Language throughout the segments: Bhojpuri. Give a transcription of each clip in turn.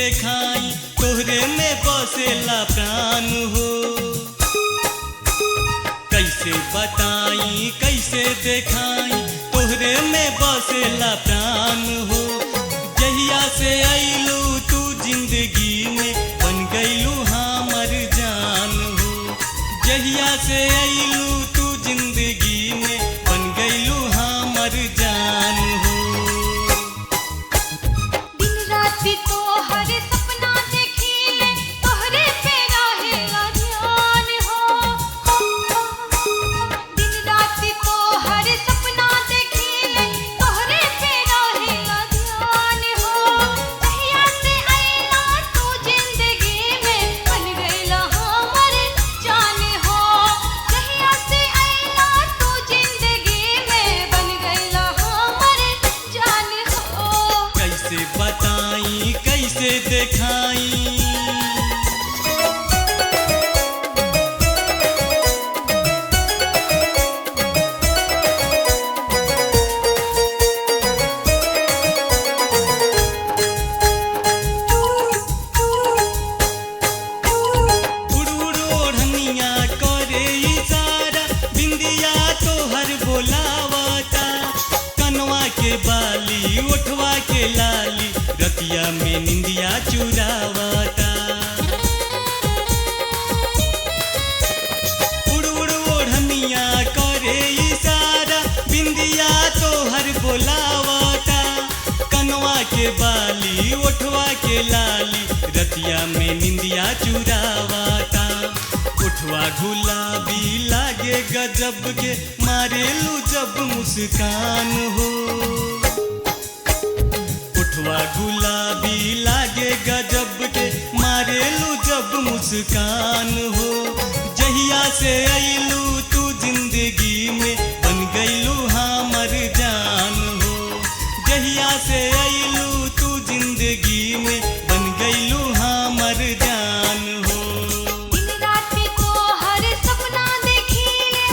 देखाई तोहरे में बसेला प्राण हो। कैसे बताई कैसे देखाई तोहरे में बसेला प्राण हो। जहिया से आइलू तू जिंदगी में बन गईलू हमर जान हो। जहिया से आइलू तू जिंदगी में बन गईलू हमर जान हो। दिन रात तोहर सपना देखिले तोहरे पे रहेला ध्यान हो। दिन रात तोहर सपना देखिले तोहरे पे रहेला ध्यान हो। जहिया से आइला तू जिंदगी में बन गईला हमर जान हो। जहिया से आइला तू जिंदगी में बन गईला हमर जान हो। कैसे बताई कैसे देखाई उड़ उड़ ओढ़निया करे इशारा बिंदिया तोहर बोलावता। कनवा के बाली ओठवा के लाली रतिया में निंदिया चुरावता। उड़ उड़ ओढ़निया करे इशारा बिंदिया तोहर बोलावता। कनवा के बाली ओठवा के लाली रतिया में निंदिया चुरावता। उठवा गुलाबी लागे गजब के मारेलू जब मुस्कान हो। उठवा गुलाबी लागे गजब के मारेलू जब मुस्कान हो। जहिया से आइलू तू जिंदगी में बन गईलू हमर जान हो। जहिया से आइलू तू जिंदगी में बन गईलू हमर जान हो। दिन रात तोहर सपना देखिले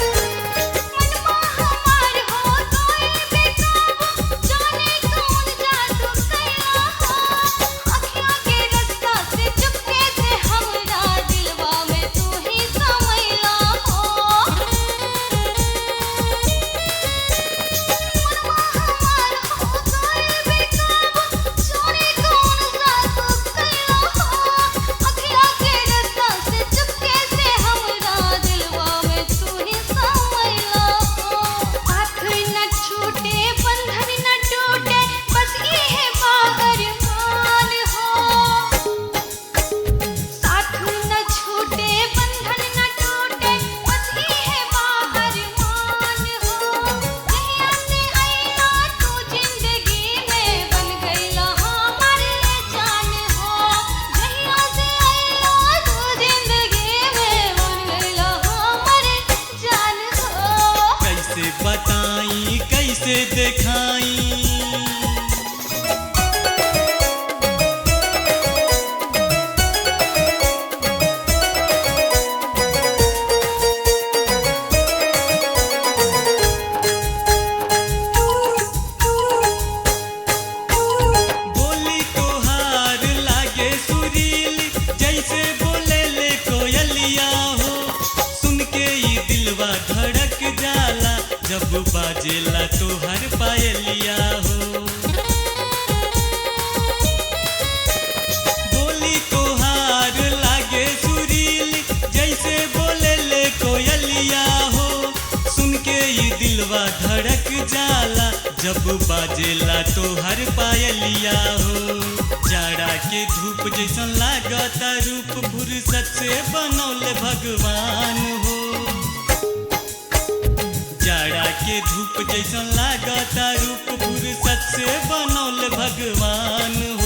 मनवा हमार हो गइल बेकाबू। जाने कौन जादू कइला हो। अखियाँ के रस्ता से चुपके से हमरा दिलवा में तू ही समैला हो। मनवा हमार हो गइल बेकाबू। जाने कौन जादू कइला हो। अखियाँ के रस्ता से चुपके से हमरा दिलवा में तू ही समैला हो। साथ न छूटे बंधन न टूटे बस इहे अरमान हो। साथ न छूटे बंधन न टूटे बस इहे अरमान हो। जहिया से आइला तू जिंदगी में बन गईला हमर जान हो। जहिया से आइला तू जिंदगी में बन गईला हमर जान हो। कैसे बताई कैसे देखाई बोली तोहार लागे सुरीली जैसे बोले ले कोयलिया हो। सुन के ये दिलवा धड़क जाला जब बाजेला तोहर पायलिया हो। बोली तोहार लागे सुरीली जैसे बोले ले कोयलिया हो। सुन के ये दिलवा धड़क जाला जब बाजेला तोहर पायलिया हो। जाड़ा के धूप जैसन लागता रूप फुर्सत से बनौले भगवान हो। जाड़ा के धूप जैसन लागता रूप फुर्सत से बनौले भगवान हो।